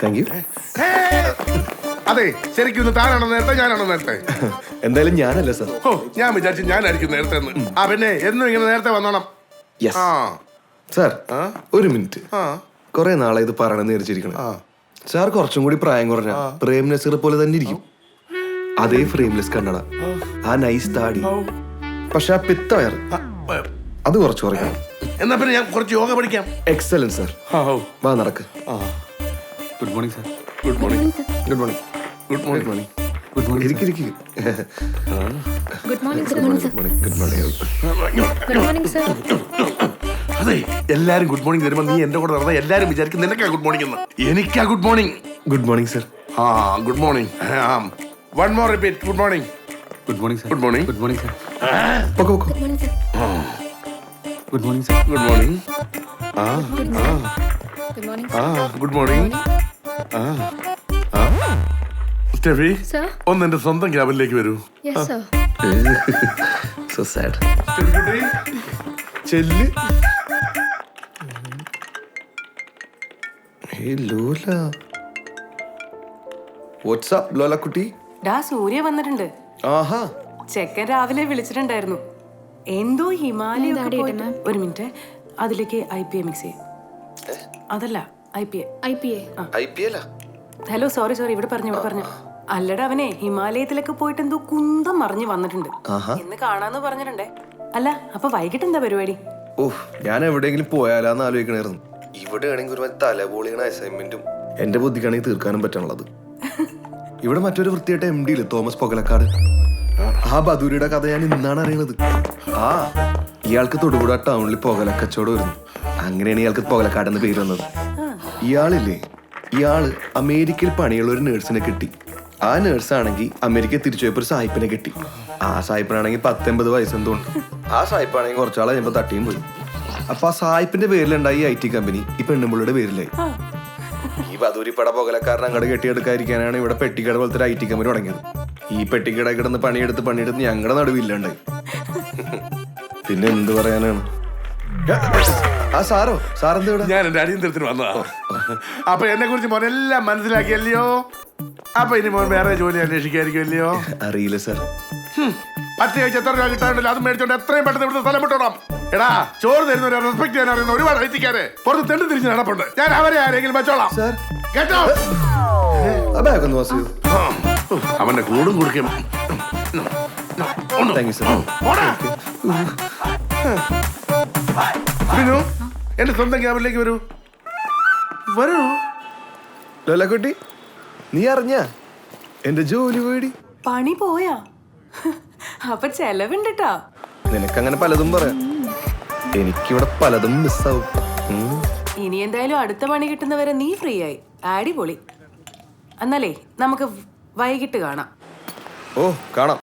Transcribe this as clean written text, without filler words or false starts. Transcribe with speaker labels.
Speaker 1: Thank you.
Speaker 2: അതെ, ശരിക്കും താനാണോ നേരത്തെ, ഞാനാണോ നേരത്തെ?
Speaker 1: എന്തായാലും ഞാനല്ല സാർ.
Speaker 2: ഓ, ഞാൻ വിചാരിച്ചു ഞാനായിരിക്കും നേരത്തെ എന്ന്. ആ പിന്നെ എന്നും ഇങ്ങനെ നേരത്തെ വന്നോണം.
Speaker 1: യെസ്
Speaker 2: ആ
Speaker 1: സാർ. ഒരു മിനിറ്റ്.
Speaker 2: ആ
Speaker 1: കുറെ നാളെ ഇത് പറയണമെന്ന് വിചാരിച്ചിരിക്കണം. സാർ കുറച്ചും കൂടി പ്രായം കുറഞ്ഞ പ്രേം നസീർ പോലെ തന്നെ ഇരിക്കും. അതേ ഫ്രെയിംലെസ് കണ്ണട, ആ നൈസ് താടി, പക്ഷെ ആ പിത്ത വയർ അത് കുറച്ച് കുറയ്ക്കണം.
Speaker 2: എന്നാ പിന്നെ ഞാൻ കുറച്ച് യോഗ പഠിക്കാം.
Speaker 1: Excellent sir. വാ നടക്ക്.
Speaker 3: Good morning sir.
Speaker 2: Good morning.
Speaker 1: Good morning.
Speaker 2: Good morning.
Speaker 3: Good morning.
Speaker 1: ഇരിക്കിരിക്കും.
Speaker 4: Good morning sir.
Speaker 1: Good morning. Good morning.
Speaker 4: Good morning sir.
Speaker 2: അതെ, എല്ലാരും ഗുഡ് മോർണിംഗ് തരുമ്പോ നീ എന്റെ കൂടെ നടന്ന എല്ലാരും വിചാരിക്കും നിനക്കാ ഗുഡ് മോർണിംഗ് എന്ന്. എനിക്കാ good morning.
Speaker 1: Good morning sir.
Speaker 2: ആ good morning. One more repeat. Good morning.
Speaker 3: Good morning sir.
Speaker 2: Good morning.
Speaker 3: Good morning sir.
Speaker 1: പൊക്കോ പൊക്കോ.
Speaker 4: Good morning sir.
Speaker 3: Good morning sir.
Speaker 2: Good morning.
Speaker 4: Good morning
Speaker 2: good morning. Steffi,
Speaker 4: sir.
Speaker 2: ഒന്ന് എന്റെ സ്വന്തം ക്യാബിനിലേക്ക് വരൂ.
Speaker 4: Yes sir.
Speaker 1: So sad.
Speaker 2: Steffi കുട്ടി,
Speaker 1: ചെല്ല്. Hey Lola. What's up Lola കുട്ടി?
Speaker 5: ഡാ സൂര്യ വന്നിട്ടുണ്ട്.
Speaker 1: ആഹാ.
Speaker 5: ചെക്കൻ രാവിലെ വിളിച്ചിട്ടുണ്ടായിരുന്നു. എന്തോ ഹിമാലയ
Speaker 4: എന്താ ഇടുന്നെ?
Speaker 5: ഒരു മിനിറ്റ്, അതിലേക്ക് IPA മിക്സ് ചെയ്യും. അതല്ല IPA.
Speaker 4: IPA.
Speaker 1: IPL
Speaker 5: hello, sorry ഇവിടെ പറഞ്ഞു. അല്ലടാ, അവനെ ഹിമാലയത്തിലൊക്കെ പോയിട്ട് എന്തോ കുന്തം മറിഞ്ഞ് വന്നിട്ടുണ്ട്. ഇന്ന് കാണാന്ന് പറഞ്ഞിട്ടുണ്ടേ. അല്ല, അപ്പൊ വൈകിട്ട് എന്താ പരിപാടി?
Speaker 1: ഓഹ്, ഞാൻ എവിടെയെങ്കിലും പോയാലാന്ന് ആലോചിക്കണായിരുന്നു. ഇവിടെ ആണെങ്കിൽ ഒരു തലപോളിയണ അസൈൻമെന്റും എന്റെ ബുദ്ധിക്കാണെങ്കിൽ തീർക്കാനും പറ്റാനുള്ളത്. ഇവിടെ മറ്റൊരു വൃത്തിയായിട്ട് MD ഇല്ലേ, തോമസ് പൊകലക്കാട്. ആ ബദൂരിയുടെ കഥ ഞാൻ ഇന്നാണ് അറിയണത്. ആ ഇയാൾക്ക് തൊടുപുഴ ടൗണിൽ പൊകലക്കച്ചവടം വരുന്നു. അങ്ങനെയാണ് ഇയാൾക്ക് പൊകലക്കാട് എന്ന പേര് വന്നത്. ഇയാള് അമേരിക്കയിൽ പണിയുള്ള ഒരു നേഴ്സിനെ കിട്ടി. ആ നേഴ്സാണെങ്കിൽ അമേരിക്കയിൽ തിരിച്ചു പോയപ്പോ ഒരു സായിപ്പിനെ കിട്ടി. ആ സായിപ്പിനാണെങ്കിൽ 19 വയസ്സെന്തോണ്ട്. ആ സായിപ്പാണെങ്കിൽ കുറച്ചാളെ കഴിയുമ്പോൾ തട്ടിയും പോയി. അപ്പൊ ആ സായിപ്പിന്റെ പേരിലുണ്ടായി IT കമ്പനി ഈ പെണ്ണുമ്പിള്ളിയുടെ പേരിലായി. ഈ ബദൂരിപ്പട പൊകലക്കാരൻ അങ്ങോട്ട് കെട്ടിയെടുക്കാതിരിക്കാനാണ് ഇവിടെ പെട്ടിക്കട പോലത്തെ ഒരു IT കമ്പനി തുടങ്ങിയത്. ഈ പെട്ടിക്കട കിടന്ന് പണിയെടുത്ത് ഞങ്ങളുടെ നടുവില്ലാണ്ടായി. പിന്നെ എന്ത് പറയാനാണ്. ആ സാറെന്താ ഇവിടെ?
Speaker 2: ഞാൻ എന്റെ അടിയന്തരത്തിന് വന്നതാ. അപ്പൊ എന്നെ കുറിച്ച് മോനെല്ലാം മനസ്സിലാക്കിയല്ലയോ? അപ്പൊ ഇനി മോൻ വേറെ ജോലി അന്വേഷിക്കായിരിക്കുമല്ലയോ?
Speaker 1: അറിയില്ല സാർ.
Speaker 2: പത്ത് കഴിച്ച് എത്ര രൂപ കിട്ടാണ്ടല്ലോ, അത് മേടിച്ചോണ്ട് എത്രയും പെട്ടെന്ന് ഇവിടുന്ന് സ്ഥലം വിട്ടോണം. എടാ, ചോറ് തരുന്നവരെ റെസ്പെക്ട് ചെയ്യാൻ അറിയുന്ന ഒരുപാട് എത്തിക്കാരെ പുറത്ത് തെണ്ടി തിരിച്ച് നടപ്പുണ്ട്. ഞാൻ അവരെ ആരെങ്കിലും വെച്ചോളാം
Speaker 1: സാർ
Speaker 2: കേട്ടോ.
Speaker 1: ബാഗൊന്ന് വാസ് ചെയ്യൂ.
Speaker 2: അവന്റെ കൂടും കുടിക്കും.
Speaker 1: Thank you sir.
Speaker 2: ബിനു, എന്റെ സ്വന്തം ക്യാബിനിലേക്ക് വരൂ.
Speaker 1: ലോലക്കുട്ടി, നീ അറിഞ്ഞ എന്റെ ജോലി പേടി?
Speaker 5: പണി പോയാ? അപ്പൊ ചെലവുണ്ട് ട്ടാ.
Speaker 1: നിനക്കങ്ങനെ പലതും പറയാം, എനിക്കിവിടെ പലതും മിസ്സാവും.
Speaker 5: ഇനി എന്തായാലും അടുത്ത പണി കിട്ടുന്നവരെ നീ ഫ്രീ ആയി. അടിപൊളി. എന്നാലേ നമുക്ക് വൈകിട്ട് കാണാം.
Speaker 1: ഓ കാണാം.